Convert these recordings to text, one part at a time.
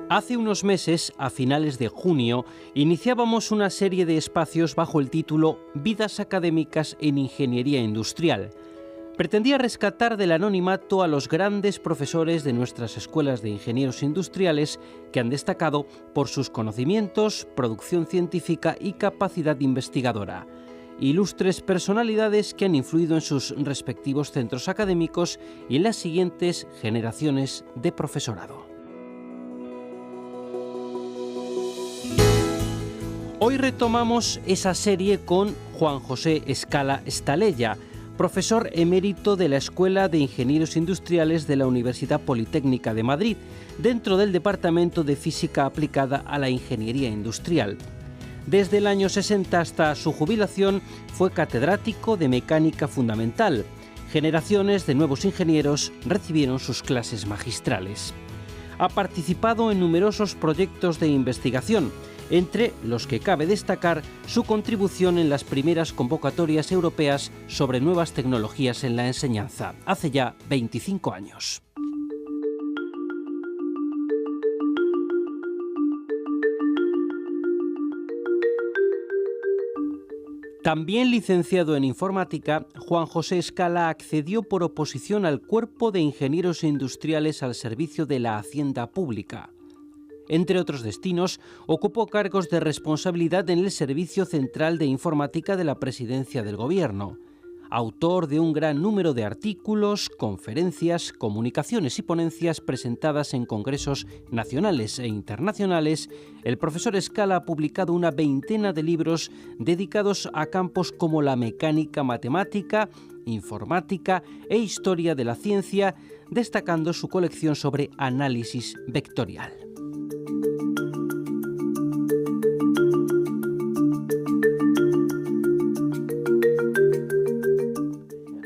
Hace unos meses, a finales de junio, iniciábamos una serie de espacios bajo el título Vidas académicas en Ingeniería Industrial. Pretendía rescatar del anonimato a los grandes profesores de nuestras escuelas de ingenieros industriales que han destacado por sus conocimientos, producción científica y capacidad investigadora. Ilustres personalidades que han influido en sus respectivos centros académicos y en las siguientes generaciones de profesorado. Hoy retomamos esa serie con Juan José Escala Staleya, profesor emérito de la Escuela de Ingenieros Industriales de la Universidad Politécnica de Madrid, dentro del Departamento de Física Aplicada a la Ingeniería Industrial. Desde el año 60 hasta su jubilación fue catedrático de Mecánica Fundamental. Generaciones de nuevos ingenieros recibieron sus clases magistrales. Ha participado en numerosos proyectos de investigación, entre los que cabe destacar su contribución en las primeras convocatorias europeas sobre nuevas tecnologías en la enseñanza, hace ya 25 años. También licenciado en informática, Juan José Escala accedió por oposición al Cuerpo de Ingenieros Industriales al servicio de la Hacienda Pública. Entre otros destinos, ocupó cargos de responsabilidad en el Servicio Central de Informática de la Presidencia del Gobierno. Autor de un gran número de artículos, conferencias, comunicaciones y ponencias presentadas en congresos nacionales e internacionales, el profesor Escala ha publicado una veintena de libros dedicados a campos como la mecánica matemática, informática e historia de la ciencia, destacando su colección sobre análisis vectorial.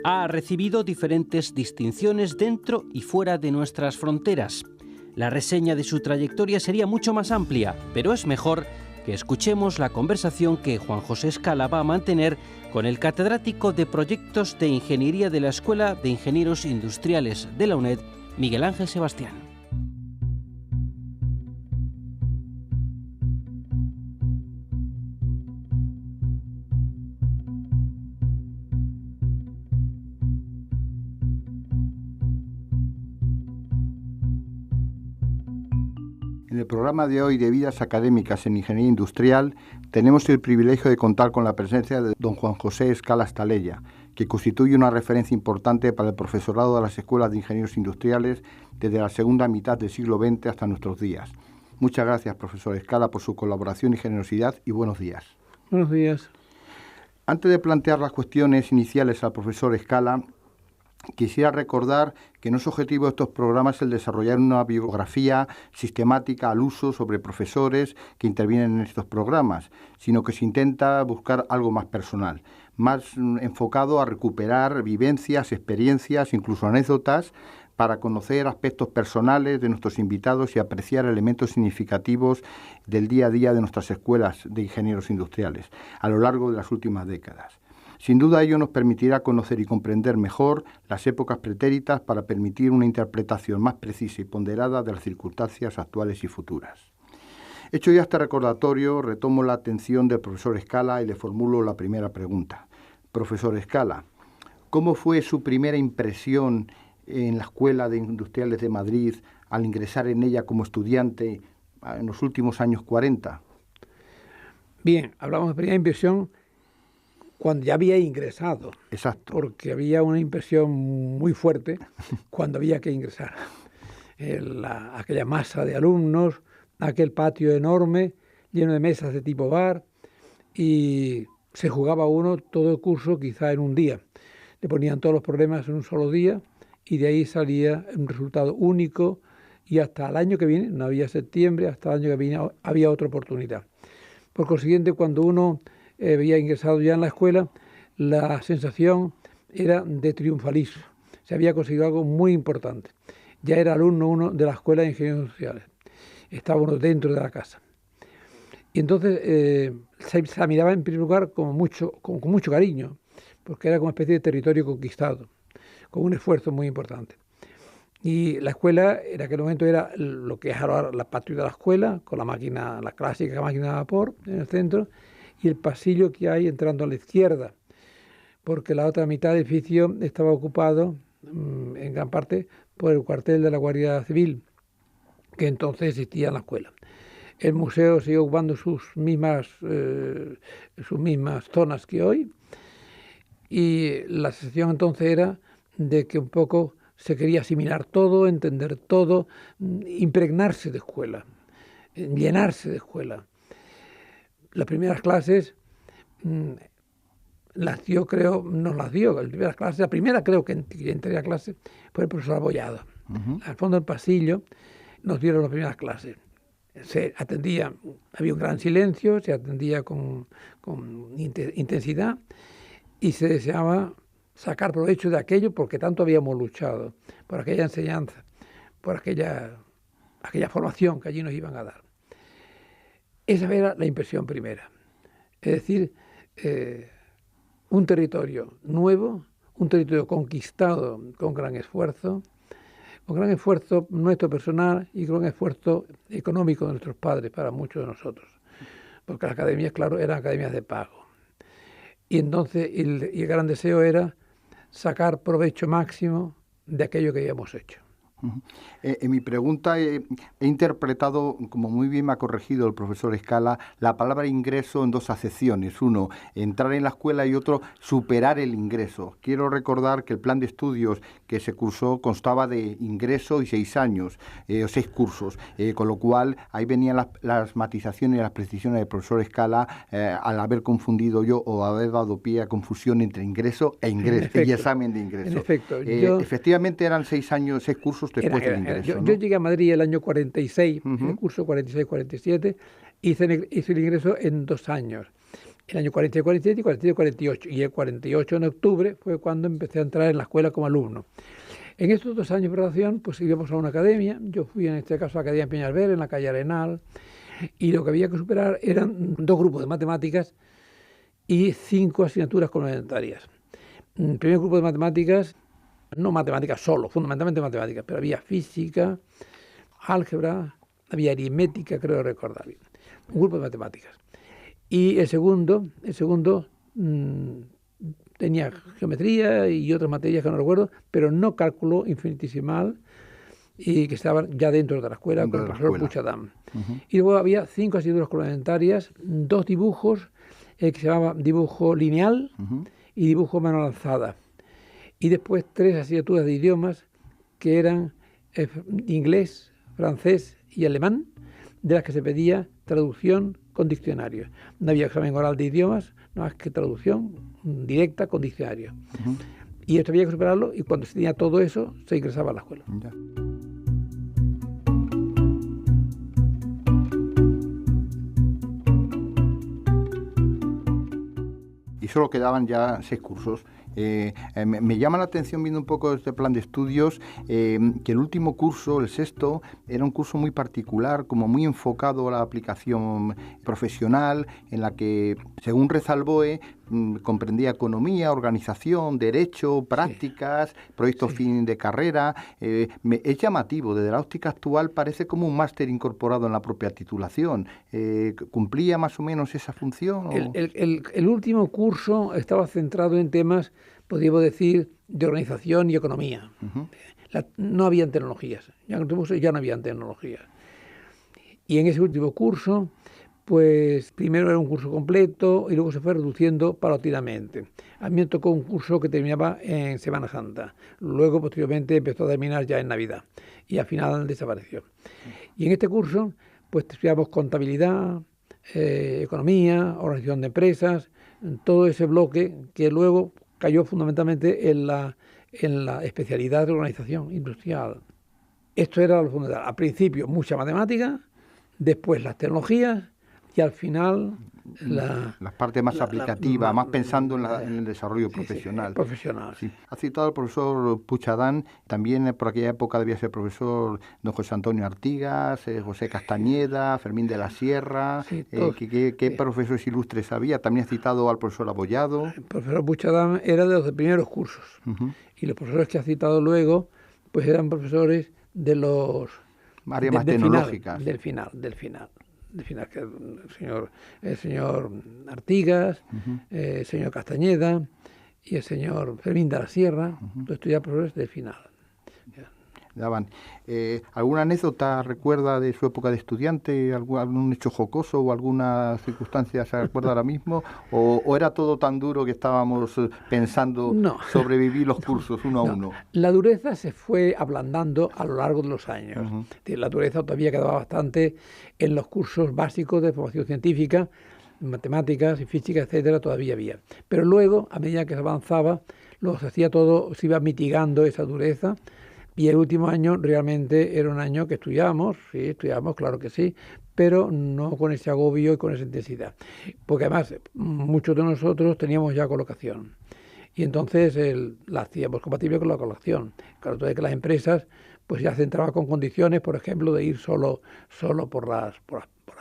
Ha recibido diferentes distinciones dentro y fuera de nuestras fronteras. La reseña de su trayectoria sería mucho más amplia, pero es mejor que escuchemos la conversación que Juan José Escala va a mantener con el catedrático de Proyectos de Ingeniería de la Escuela de Ingenieros Industriales de la UNED, Miguel Ángel Sebastián. En el programa de hoy de Vidas Académicas en Ingeniería Industrial tenemos el privilegio de contar con la presencia de don Juan José Escala Staleya, que constituye una referencia importante para el profesorado de las escuelas de ingenieros industriales desde la segunda mitad del siglo XX hasta nuestros días. Muchas gracias, profesor Escala, por su colaboración y generosidad, y buenos días. Buenos días. Antes de plantear las cuestiones iniciales al profesor Escala, quisiera recordar que no es objetivo de estos programas el desarrollar una biografía sistemática al uso sobre profesores que intervienen en estos programas, sino que se intenta buscar algo más personal, más enfocado a recuperar vivencias, experiencias, incluso anécdotas, para conocer aspectos personales de nuestros invitados y apreciar elementos significativos del día a día de nuestras escuelas de ingenieros industriales a lo largo de las últimas décadas. Sin duda ello nos permitirá conocer y comprender mejor las épocas pretéritas para permitir una interpretación más precisa y ponderada de las circunstancias actuales y futuras. Hecho ya este recordatorio, retomo la atención del profesor Escala y le formulo la primera pregunta. Profesor Escala, ¿cómo fue su primera impresión en la Escuela de Industriales de Madrid al ingresar en ella como estudiante en los últimos años 40? Bien, hablamos de primera impresión cuando ya había ingresado. Exacto. Porque había una impresión muy fuerte cuando había que ingresar. Aquella masa de alumnos, aquel patio enorme, lleno de mesas de tipo bar, y se jugaba uno todo el curso quizá en un día. Le ponían todos los problemas en un solo día y de ahí salía un resultado único, y hasta el año que viene, no había septiembre, hasta el año que viene había otra oportunidad. Por consiguiente, cuando uno había ingresado ya en la escuela, la sensación era de triunfalismo. Se había conseguido algo muy importante. Ya era alumno uno de la Escuela de Ingenieros Industriales. Estaba uno dentro de la casa. Y entonces se la miraba en primer lugar con mucho cariño, porque era como una especie de territorio conquistado, con un esfuerzo muy importante. Y la escuela en aquel momento era lo que es ahora la patio de la escuela, con la máquina, la clásica máquina de vapor en el centro, y el pasillo que hay entrando a la izquierda, porque la otra mitad del edificio estaba ocupado en gran parte por el cuartel de la Guardia Civil, que entonces existía en la escuela. El museo sigue ocupando sus mismas zonas que hoy, y la sensación entonces era de que un poco se quería asimilar todo, entender todo, impregnarse de escuela, llenarse de escuela. Las primeras clases la primera creo que entré a clase fue el profesor Abollado. Al fondo del pasillo nos dieron las primeras clases. Se atendía, había un gran silencio, se atendía con intensidad y se deseaba sacar provecho de aquello porque tanto habíamos luchado, por aquella enseñanza, por aquella formación que allí nos iban a dar. Esa era la impresión primera. Es decir, un territorio nuevo, un territorio conquistado con gran esfuerzo nuestro personal y con gran esfuerzo económico de nuestros padres para muchos de nosotros, porque las academias, claro, eran academias de pago. Y entonces el gran deseo era sacar provecho máximo de aquello que habíamos hecho. En mi pregunta he interpretado, como muy bien me ha corregido el profesor Escala, la palabra ingreso en dos acepciones. Uno, entrar en la escuela y otro, superar el ingreso. Quiero recordar que el plan de estudios que se cursó constaba de ingreso y 6 años, o 6 cursos, con lo cual ahí venían las matizaciones y las precisiones del profesor Escala al haber confundido yo o haber dado pie a confusión entre ingreso e ingreso y examen de ingreso. En efecto, efectivamente eran 6 años, 6 cursos después del ingreso. Yo llegué a Madrid el año 46, en el curso 46-47, hice el ingreso en 2 años. El año 46-47 y 47-48. Y el 48 en octubre fue cuando empecé a entrar en la escuela como alumno. En estos 2 años de graduación, pues íbamos a una academia. Yo fui en este caso a la Academia Peñalver, en la calle Arenal, y lo que había que superar eran 2 grupos de matemáticas y 5 asignaturas complementarias. El primer grupo de matemáticas, no matemáticas solo, fundamentalmente matemáticas, pero había física, álgebra, había aritmética, creo recordar bien. Un grupo de matemáticas. Y el segundo tenía geometría y otras materias que no recuerdo, pero no cálculo infinitesimal, y que estaban ya dentro de la escuela con el profesor Puchadam. Y luego había 5 asignaturas complementarias, 2 dibujos, que se llamaba dibujo lineal y dibujo mano alzada. Y después 3 asignaturas de idiomas que eran inglés, francés y alemán, de las que se pedía traducción con diccionario. No había examen oral de idiomas, no más que traducción directa con diccionario. Y esto había que superarlo, y cuando se tenía todo eso, se ingresaba a la escuela. Ya. Y solo quedaban ya 6 cursos. Me llama la atención, viendo un poco este plan de estudios, que el último curso, el 6º, era un curso muy particular, como muy enfocado a la aplicación profesional, en la que, según reza el BOE, comprendía economía, organización, derecho, prácticas, proyectos fin de carrera. Es llamativo, desde la óptica actual parece como un máster incorporado en la propia titulación. ¿Cumplía más o menos esa función? El último curso estaba centrado en temas, podríamos decir, de organización y economía. No habían tecnologías, ya no habían tecnologías. Y en ese último curso, pues primero era un curso completo y luego se fue reduciendo paulatinamente. A mí me tocó un curso que terminaba en Semana Santa. Luego, posteriormente, empezó a terminar ya en Navidad y al final desapareció. Y en este curso, pues estudiamos contabilidad, economía, organización de empresas, todo ese bloque que luego cayó fundamentalmente en la especialidad de organización industrial. Esto era lo fundamental. Al principio, mucha matemática, después las tecnologías, y al final la parte más aplicativa, más pensando en el desarrollo profesional. Sí, profesional. Sí. Ha citado al profesor Puchadam, también por aquella época debía ser profesor don José Antonio Artigas, José Castañeda, Fermín de la Sierra. Sí, ¿Qué profesores ilustres había? También ha citado al profesor Abollado. El profesor Puchadam era de los primeros cursos. Y los profesores que ha citado luego, pues eran profesores de los... áreas más tecnológicas. Del final, que el señor Artigas, el señor Castañeda y el señor Fermín de la Sierra, estudiaban profesores del final. Daban. ¿Alguna anécdota recuerda de su época de estudiante? ¿Algún hecho jocoso o alguna circunstancia se recuerda ahora mismo? ¿O era todo tan duro que estábamos pensando sobrevivir los cursos uno a uno? La dureza se fue ablandando a lo largo de los años. La dureza todavía quedaba bastante en los cursos básicos de formación científica, matemáticas y física, etcétera, todavía había. Pero luego, a medida que se avanzaba, se iba mitigando esa dureza. Y el último año realmente era un año que estudiábamos, claro que sí, pero no con ese agobio y con esa intensidad. Porque además muchos de nosotros teníamos ya colocación. Y entonces la hacíamos compatible con la colocación. Claro, entonces que las empresas pues ya se entraban con condiciones, por ejemplo, de ir solo por las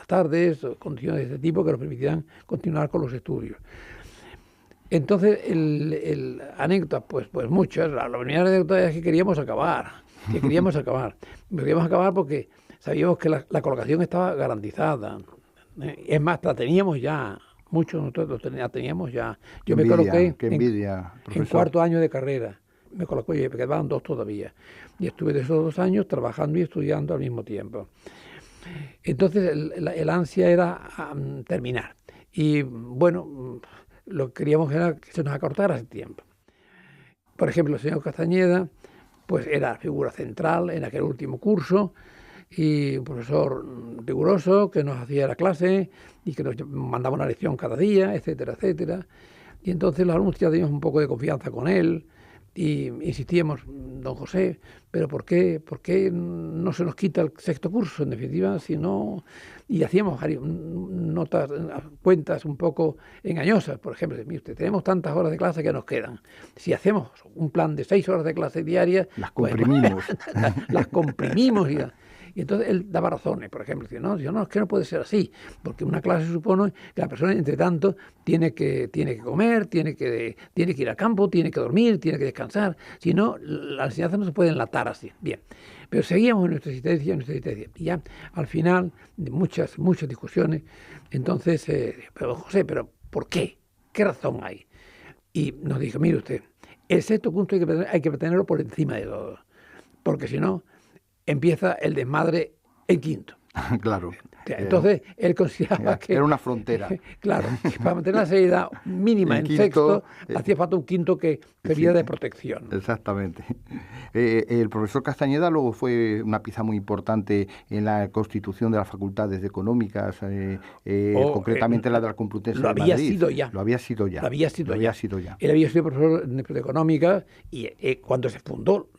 tardes, o condiciones de este tipo que nos permitirán continuar con los estudios. Entonces, anécdotas, pues muchas. La primera anécdota es que queríamos acabar. Queríamos acabar porque sabíamos que la colocación estaba garantizada. Es más, la teníamos ya. Muchos de nosotros la teníamos ya. Yo me coloqué en cuarto año de carrera. Me coloqué, me quedaban 2 todavía. Y estuve de esos 2 años trabajando y estudiando al mismo tiempo. Entonces, el ansia era terminar. Y bueno, lo que queríamos era que se nos acortara ese tiempo. Por ejemplo, el señor Castañeda pues era figura central en aquel último curso y un profesor riguroso que nos hacía la clase y que nos mandaba una lección cada día, etcétera, etcétera. Y entonces los alumnos ya teníamos un poco de confianza con él y insistíamos, don José, pero ¿por qué no se nos quita el 6º curso? En definitiva, si no... Y hacíamos notas, cuentas un poco engañosas. Por ejemplo, mire usted, tenemos tantas horas de clase que nos quedan. Si hacemos un plan de 6 horas de clase diarias... Las comprimimos. Las comprimimos y entonces él daba razones. Por ejemplo, decía, no, es que no puede ser así, porque una clase supone que la persona, entre tanto, tiene que comer, tiene que ir al campo, tiene que dormir, tiene que descansar. Si no, la enseñanza no se puede enlatar así. Bien. Pero seguíamos en nuestra existencia. Y ya al final de muchas discusiones, entonces, pero José, ¿pero por qué? ¿Qué razón hay? Y nos dijo, mire usted, el 6º punto hay que tenerlo por encima de todo, porque si no, empieza el desmadre en 5º. Claro. Entonces, él consideraba que... Era una frontera. Claro, que para mantener la seriedad mínima en 6º, hacía falta un 5º que servía de protección. Exactamente. El profesor Castañeda luego fue una pieza muy importante en la constitución de las facultades de económicas, concretamente la de la Complutense de Madrid. Lo había sido ya. Él había sido profesor de económicas y cuando se fundó...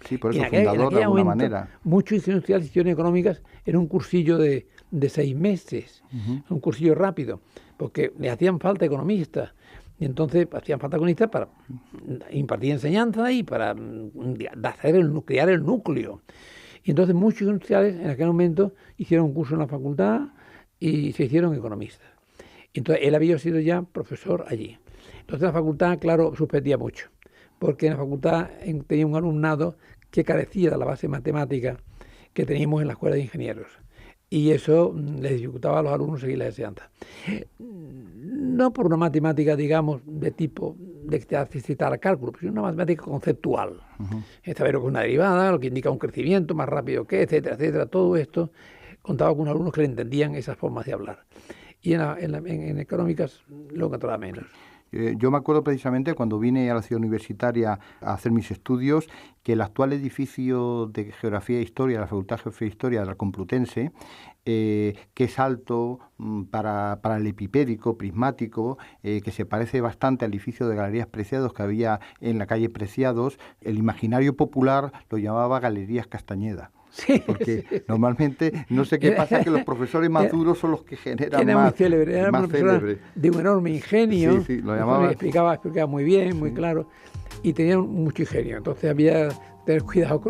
Sí, por eso fundador de alguna manera. Muchos ingenieros de ciencias económicas en un cursillo de 6 meses, un cursillo rápido, porque le hacían falta economistas. Y entonces hacían falta economistas para impartir enseñanza y para crear el núcleo. Y entonces muchos industriales en aquel momento hicieron un curso en la facultad y se hicieron economistas. Entonces él había sido ya profesor allí. Entonces la facultad, claro, suspendía mucho, porque en la facultad tenía un alumnado que carecía de la base matemática que teníamos en la escuela de ingenieros. Y eso les dificultaba a los alumnos seguir la enseñanza. No por una matemática, digamos, de tipo de que te hace citar cálculo, sino una matemática conceptual. Saber lo que es una derivada, lo que indica un crecimiento más rápido que, etcétera, etcétera. Todo esto contaba con alumnos que le entendían esas formas de hablar. Y en económicas lo encontraba menos. Yo me acuerdo precisamente cuando vine a la ciudad universitaria a hacer mis estudios que el actual edificio de Geografía e Historia, la Facultad de Geografía e Historia de la Complutense, que es alto para el epipédico, prismático, que se parece bastante al edificio de Galerías Preciados que había en la calle Preciados, el imaginario popular lo llamaba Galerías Castañeda. Sí, porque normalmente, no sé qué pasa, que los profesores maduros son los que generan era más célebre, era una célebre. De un enorme ingenio, sí, lo llamaban. Explicaba muy bien, muy claro, y tenía mucho ingenio. Entonces había que tener cuidado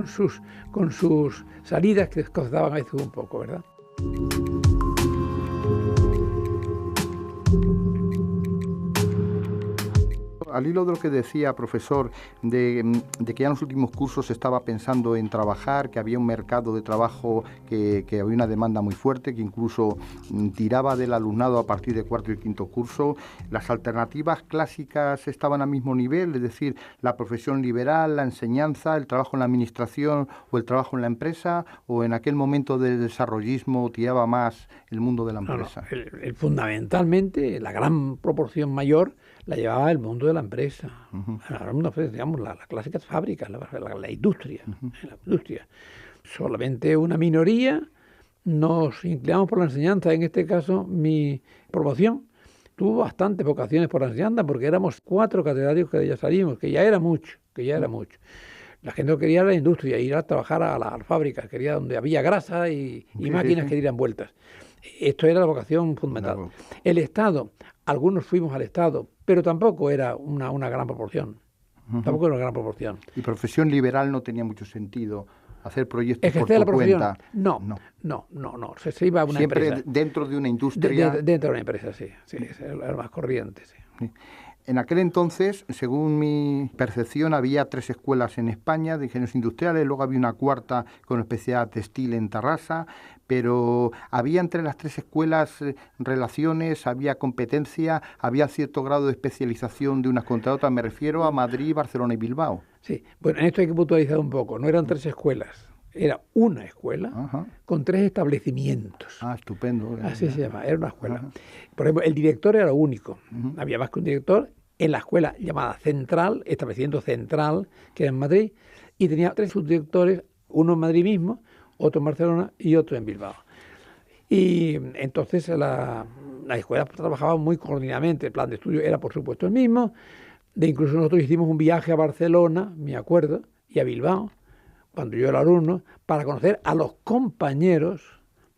con sus salidas, que desconcertaban a veces un poco, ¿verdad? al hilo de lo que decía, profesor, de que ya en los últimos cursos se estaba pensando en trabajar, que había un mercado de trabajo que había una demanda muy fuerte, que incluso tiraba del alumnado a partir de cuarto y quinto curso, las alternativas clásicas estaban al mismo nivel, es decir, la profesión liberal, la enseñanza, el trabajo en la administración o el trabajo en la empresa, o en aquel momento del desarrollismo tiraba más el mundo de la empresa. Fundamentalmente, la gran proporción mayor la llevaba el mundo de la empresa, digamos, las clásicas fábricas, la industria, la industria. Solamente una minoría nos inclinamos por la enseñanza. En este caso, mi promoción tuvo bastantes vocaciones por la enseñanza, porque éramos 4 catedráticos que de ella salimos, que ya era mucho. La gente no quería la industria, ir a trabajar a las fábricas, quería donde había grasa y máquinas que dieran vueltas. Esto era la vocación fundamental. Claro. El Estado, algunos fuimos al Estado, pero tampoco era una gran proporción. Tampoco era una gran proporción. ¿Y profesión liberal no tenía mucho sentido? ¿Hacer proyectos por tu cuenta? No. Se iba a una siempre empresa. Dentro de una industria. Dentro de una empresa, sí. Era más corriente, sí. En aquel entonces, según mi percepción, había 3 escuelas en España de ingenieros industriales, luego había una cuarta con especialidad textil en Tarrasa, pero había entre las 3 escuelas relaciones, había competencia, había cierto grado de especialización de unas contra otras. Me refiero a Madrid, Barcelona y Bilbao. Sí, bueno, en esto hay que puntualizar un poco. No eran 3 escuelas, era una escuela con 3 establecimientos. Ah, estupendo. Así se llama, era una escuela. Por ejemplo, el director era único, había más que un director en la escuela llamada Central, establecimiento Central, que era en Madrid, y tenía 3 subdirectores, uno en Madrid mismo, otro en Barcelona y otro en Bilbao. Y entonces la escuela trabajaba muy coordinadamente, el plan de estudio era por supuesto el mismo, incluso nosotros hicimos un viaje a Barcelona, me acuerdo, y a Bilbao, cuando yo era alumno, para conocer a los compañeros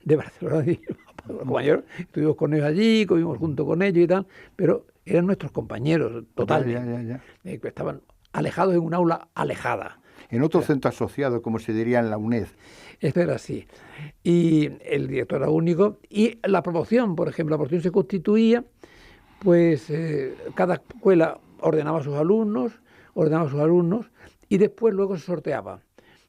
de Barcelona y Bilbao. Los compañeros, estuvimos con ellos allí, comimos junto con ellos y tal, pero eran nuestros compañeros totalmente. Estaban alejados en un aula alejada. En otro centro asociado, como se diría en la UNED. Esto era así. Y el director era único. Y la promoción, por ejemplo, la promoción se constituía, pues cada escuela ordenaba a sus alumnos, y después luego se sorteaba.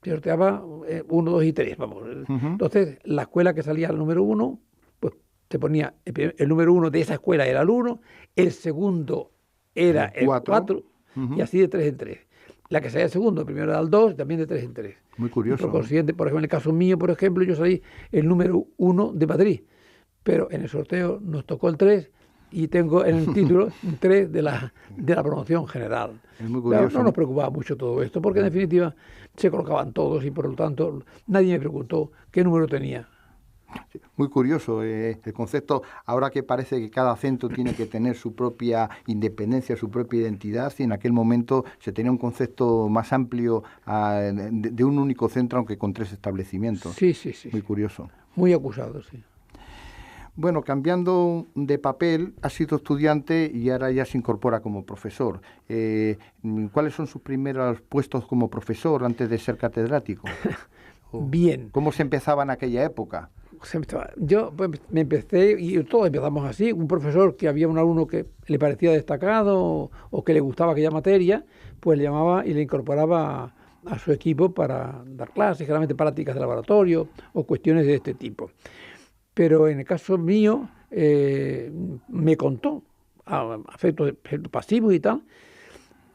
Se sorteaba 1, 2 y 3, vamos. Entonces, la escuela que salía al número 1, pues se ponía, el número 1 de esa escuela era el 1, el segundo era el 4, y así de 3 en 3. La que salía el segundo, el primero era el 2, también de 3 en 3. Muy curioso. Por consiguiente, por ejemplo, en el caso mío, por ejemplo, yo salí el número 1 de Madrid, pero en el sorteo nos tocó el 3 y tengo en el título 3 de la promoción general. Es muy curioso. Claro, no nos preocupaba mucho todo esto, porque en definitiva se colocaban todos y por lo tanto nadie me preguntó qué número tenía. Muy curioso el concepto, ahora que parece que cada centro tiene que tener su propia independencia, su propia identidad, y en aquel momento se tenía un concepto más amplio de un único centro, aunque con 3 establecimientos. Sí. Muy curioso. Muy acusado, sí. Bueno, cambiando de papel, ha sido estudiante y ahora ya se incorpora como profesor. ¿Cuáles son sus primeros puestos como profesor antes de ser catedrático? Bien. ¿Cómo se empezaba en aquella época? Yo pues, me empecé, y todos empezamos así, un profesor que había un alumno que le parecía destacado o que le gustaba aquella materia, pues le llamaba y le incorporaba a su equipo para dar clases, generalmente prácticas de laboratorio o cuestiones de este tipo. Pero en el caso mío, me contó, a efectos pasivos y tal,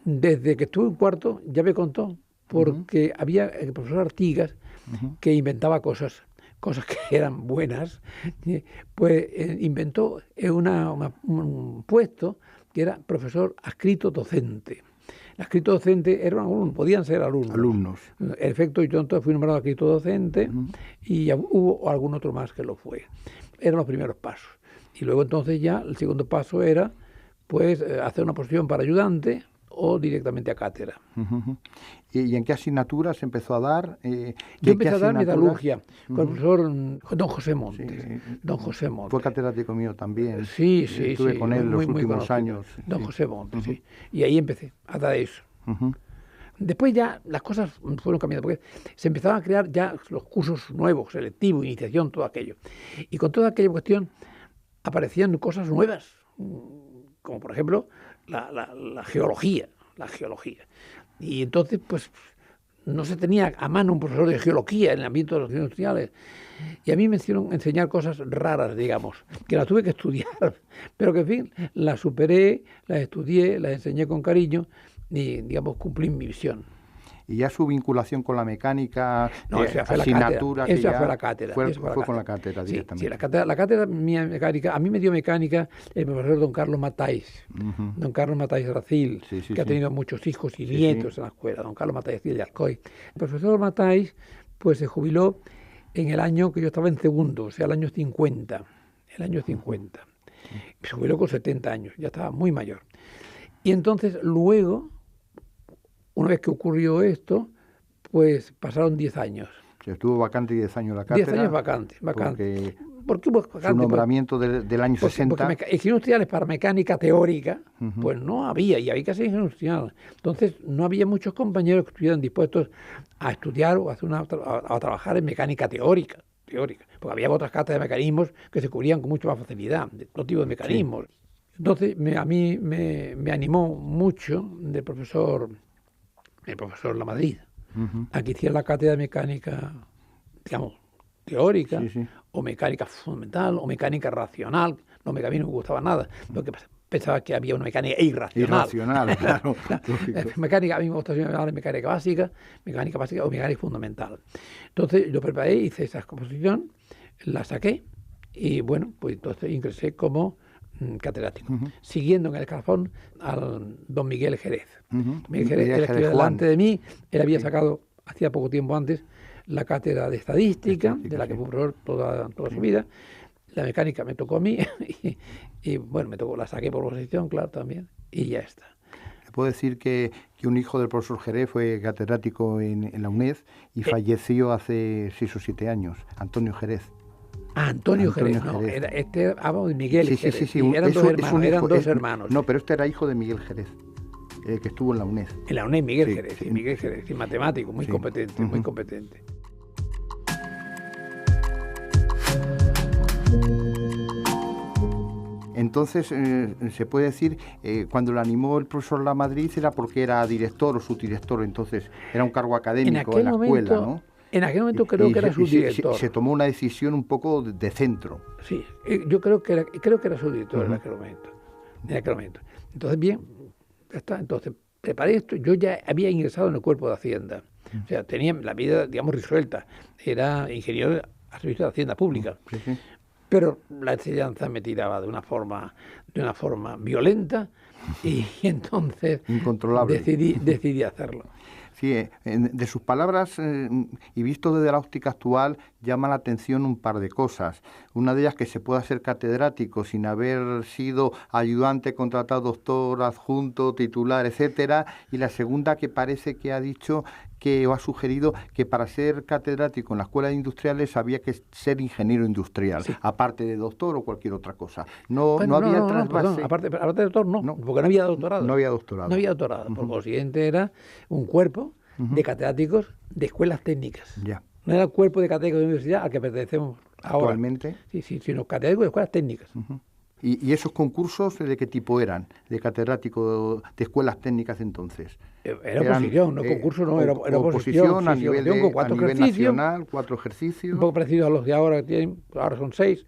desde que estuve en cuarto, ya me contó, porque había el profesor Artigas que inventaba cosas que eran buenas, pues inventó un puesto que era profesor adscrito docente. El adscrito docente era un alumno, podían ser alumnos. En efecto, yo entonces fui nombrado adscrito docente y hubo algún otro más que lo fue. Eran los primeros pasos. Y luego entonces ya el segundo paso era pues hacer una posición para ayudante o directamente a cátedra. ¿Y en qué asignaturas empezó a dar? Yo empecé a dar metalurgia con el profesor don José Montes. Sí. Don José Montes. Fue catedrático mío también. Sí. Estuve con él los últimos años. Don José Montes, sí. Y ahí empecé a dar eso. Después ya las cosas fueron cambiando, porque se empezaban a crear ya los cursos nuevos, selectivo, iniciación, todo aquello. Y con toda aquella cuestión aparecían cosas nuevas, como por ejemplo la geología. Y entonces, pues, no se tenía a mano un profesor de geología en el ámbito de los industriales. Y a mí me hicieron enseñar cosas raras, digamos, que las tuve que estudiar, pero que, en fin, las superé, las estudié, las enseñé con cariño y, digamos, cumplí mi misión. Y ya su vinculación con la mecánica, no, esa fue asignatura, esa fue la cátedra. Fue con la cátedra directamente. Sí, la cátedra mía mecánica, a mí me dio mecánica el profesor don Carlos Matáis, don Carlos Matáis Racil, que ha tenido muchos hijos y nietos en la escuela, don Carlos Matáis de Alcoy. El profesor Matáis, pues se jubiló en el año que yo estaba en segundo, o sea, el año 50. Se jubiló con 70 años, ya estaba muy mayor. Y entonces luego, una vez que ocurrió esto, pues pasaron 10 años. Estuvo vacante 10 años la cátedra. 10 años vacante. ¿Por qué vacante? Su nombramiento del año 60. Porque ingeniería industriales para mecánica teórica, pues no había, y había que hacer ingeniería industrial. Entonces no había muchos compañeros que estuvieran dispuestos a estudiar o a trabajar en mecánica teórica, porque había otras cátedras de mecanismos que se cubrían con mucha más facilidad, de todo tipo de mecanismos. Sí. Entonces a mí me animó mucho el profesor Lamadrid, a que hiciera la cátedra de mecánica, digamos, teórica, o mecánica fundamental, o mecánica racional. No, a mí no me gustaba nada, porque pensaba que había una mecánica irracional. Claro. Mecánica, a mí me gustaba mecánica básica o mecánica fundamental. Entonces yo preparé, hice esa exposición, la saqué, y bueno, pues entonces ingresé como catedrático, siguiendo en el escalafón al don Miguel Jerez. Miguel Jerez, él estudió delante de mí, él había sacado, hacía poco tiempo antes, la cátedra de estadística, de la que fue profesor toda su vida. La mecánica me tocó a mí, y bueno, la saqué por oposición, claro, también, y ya está. Puedo decir que un hijo del profesor Jerez fue catedrático en la UNED y falleció hace 6 o 7 años, Antonio Jerez. Antonio Jerez, no, hablamos de Miguel Jerez. Sí, eran dos hermanos. No, pero este era hijo de Miguel Jerez, que estuvo en la UNED. En la UNED, Miguel Jerez, matemático, muy competente, muy competente. Entonces, se puede decir, cuando lo animó el profesor Lamadrid era porque era director o subdirector, entonces era un cargo académico en la escuela, ¿no? En aquel momento creo que era subdirector. Se tomó una decisión un poco de centro. Sí, yo creo que era subdirector en aquel momento. Entonces, bien, ya está. Entonces, preparé esto. Yo ya había ingresado en el cuerpo de Hacienda. O sea, tenía la vida, digamos, resuelta. Era ingeniero al servicio de Hacienda Pública. Pero la enseñanza me tiraba de una forma violenta y entonces incontrolable. decidí hacerlo. Sí, de sus palabras y visto desde la óptica actual llama la atención un par de cosas. Una de ellas que se pueda ser catedrático sin haber sido ayudante, contratado, doctor, adjunto, titular, etcétera. Y la segunda que parece que ha dicho o ha sugerido que para ser catedrático en la Escuela de Industriales había que ser ingeniero industrial, aparte de doctor o cualquier otra cosa. No había trasvase. Aparte de doctor, no, porque no había doctorado. No había doctorado. Por consiguiente, era un cuerpo de catedráticos de escuelas técnicas. Ya. No era el cuerpo de catedráticos de universidad al que pertenecemos ahora. Actualmente. Sí, sino catedráticos de escuelas técnicas. ¿Y esos concursos de qué tipo eran? ¿De catedrático de escuelas técnicas entonces? Era oposición, no concurso, no, era oposición a nivel nacional, 4 ejercicios. Un poco parecidos a los de ahora, que tienen, ahora son 6,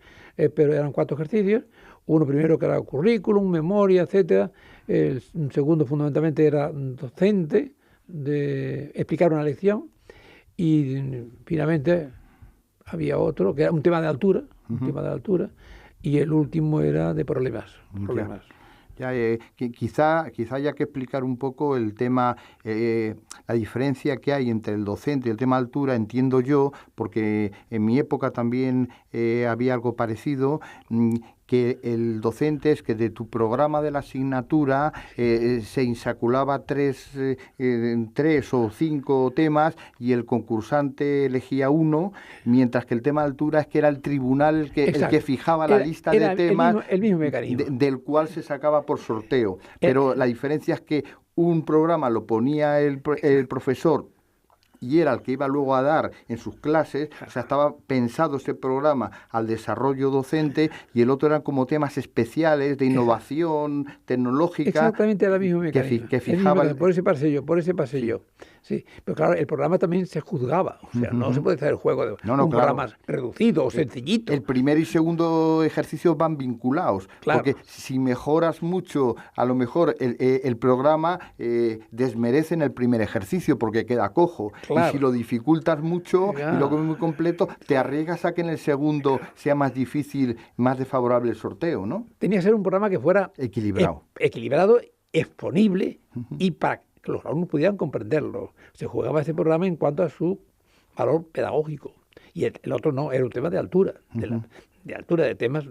pero eran 4 ejercicios. Uno primero que era currículum, memoria, etcétera. El segundo fundamentalmente era docente, de explicar una lección. Y finalmente había otro que era un tema de altura, y el último era de problemas. Ya, quizá haya que explicar un poco el tema, la diferencia que hay entre el docente y el tema altura, entiendo yo, porque en mi época también había algo parecido, que el docente es que de tu programa de la asignatura se insaculaba 3 o 5 temas y el concursante elegía uno, mientras que el tema de altura es que era el tribunal el que fijaba la lista de temas el mismo mecanismo. Del cual se sacaba por sorteo. Pero la diferencia es que un programa lo ponía el profesor y era el que iba luego a dar en sus clases, o sea, estaba pensado este programa al desarrollo docente y el otro eran como temas especiales de innovación tecnológica. Exactamente era el mismo mecanismo. Que fijaba por ese pasé yo. Sí, pero claro, el programa también se juzgaba, o sea, no se puede hacer el juego de un programa reducido o sencillito. El primer y segundo ejercicio van vinculados, porque si mejoras mucho, a lo mejor el programa desmerece en el primer ejercicio porque queda cojo, y si lo dificultas mucho y lo comes muy completo, te arriesgas a que en el segundo sea más difícil, más desfavorable el sorteo, ¿no? Tenía que ser un programa que fuera equilibrado, exponible y para que los alumnos pudieran comprenderlo. Se jugaba ese programa en cuanto a su valor pedagógico. Y el otro no, era un tema de altura, de temas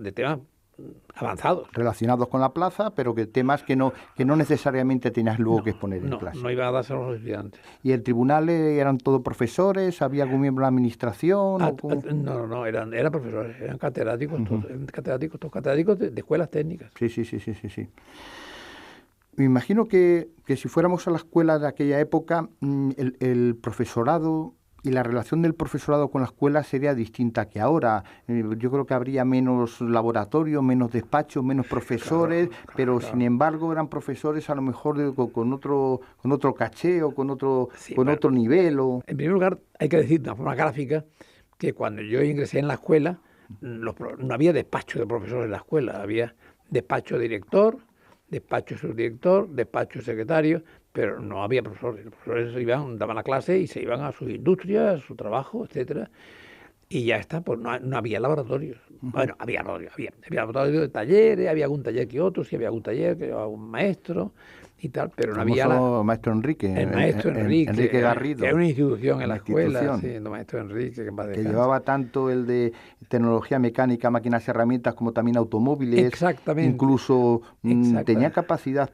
avanzados. Relacionados con la plaza, pero que temas que no necesariamente tenías luego que exponer en clase. No iban a darse a los estudiantes. ¿Y el tribunal eran todos profesores? ¿Había algún miembro de la administración? No, eran profesores, eran catedráticos, todos catedráticos de escuelas técnicas. Sí. Me imagino que si fuéramos a la escuela de aquella época, el profesorado y la relación del profesorado con la escuela sería distinta que ahora. Yo creo que habría menos laboratorios, menos despachos, menos profesores, pero sin embargo eran profesores a lo mejor con otro caché o con otro nivel. En primer lugar, hay que decir de una forma gráfica que cuando yo ingresé en la escuela no había despacho de profesores en la escuela, había despacho de director, despacho subdirector, despacho secretario, pero no había profesores. Los profesores daban la clase y se iban a sus industrias, a su trabajo, etcétera. Y ya está, pues no había laboratorios. Bueno, había laboratorios de talleres, había algún taller que otro, sí había algún taller que llevaba un maestro y tal, pero no había maestro Enrique. El maestro Enrique Garrido. Que era una institución en la escuela, sí, el maestro Enrique, que llevaba tanto el de tecnología mecánica, máquinas y herramientas, como también automóviles. Exactamente. Incluso tenía capacidad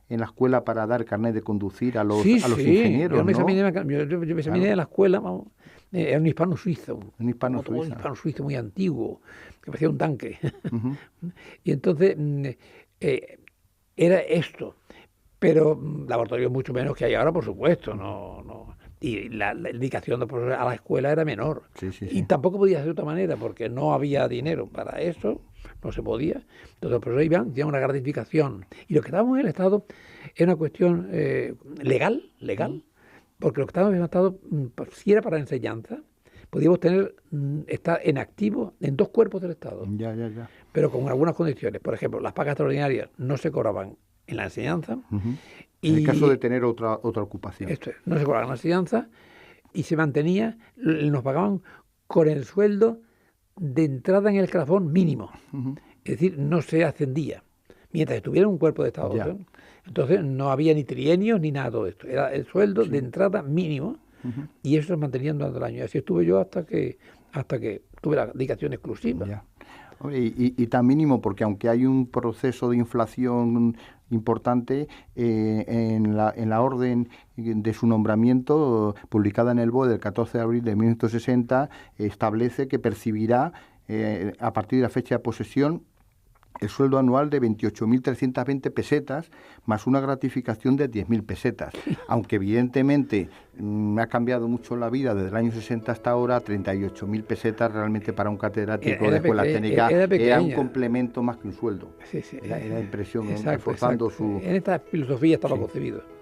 en la escuela para dar carnet de conducir a los ingenieros. Yo me examiné en la escuela, era un hispano suizo. Un hispano suizo muy antiguo, que parecía un tanque. Y entonces era esto. Pero laboratorios mucho menos que hay ahora, por supuesto, no. Y la dedicación de profesores a la escuela era menor. Y tampoco podía ser de otra manera, porque no había dinero para eso, no se podía. Entonces los profesores iban, tenían una gratificación. Y lo que estábamos en el Estado era una cuestión legal, porque lo que estábamos en el Estado, si era para enseñanza, podíamos estar en activo en 2 cuerpos del Estado. Ya. Pero con algunas condiciones. Por ejemplo, las pagas extraordinarias no se cobraban en la enseñanza. En el caso de tener otra ocupación. Esto es, no se cobraba en la enseñanza y se mantenía, nos pagaban con el sueldo de entrada en el escalafón mínimo. Es decir, no se ascendía. Mientras estuviera un cuerpo de Estado. Entonces no había ni trienios ni nada de todo esto. Era el sueldo de entrada mínimo y eso se mantenía durante el año. Y así estuve yo hasta que tuve la dedicación exclusiva. Ya. Y tan mínimo, porque aunque hay un proceso de inflación importante, en la orden de su nombramiento, publicada en el BOE del 14 de abril de 1960, establece que percibirá, a partir de la fecha de posesión, el sueldo anual de 28.320 pesetas, más una gratificación de 10.000 pesetas. Aunque evidentemente me ha cambiado mucho la vida desde el año 60 hasta ahora, 38.000 pesetas realmente para un catedrático de escuela técnica era un complemento más que un sueldo. Era impresión, reforzando su... En esta filosofía estaba concebido.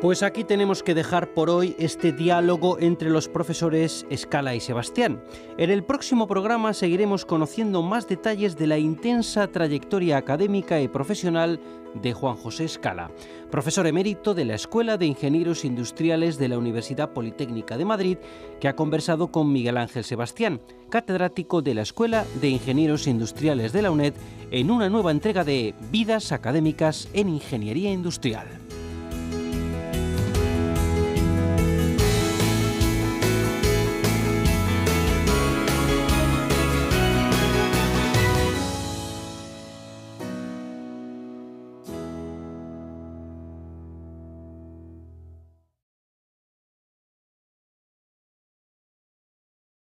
Pues aquí tenemos que dejar por hoy este diálogo entre los profesores Escala y Sebastián. En el próximo programa seguiremos conociendo más detalles de la intensa trayectoria académica y profesional de Juan José Escala, profesor emérito de la Escuela de Ingenieros Industriales de la Universidad Politécnica de Madrid, que ha conversado con Miguel Ángel Sebastián, catedrático de la Escuela de Ingenieros Industriales de la UNED, en una nueva entrega de Vidas Académicas en Ingeniería Industrial.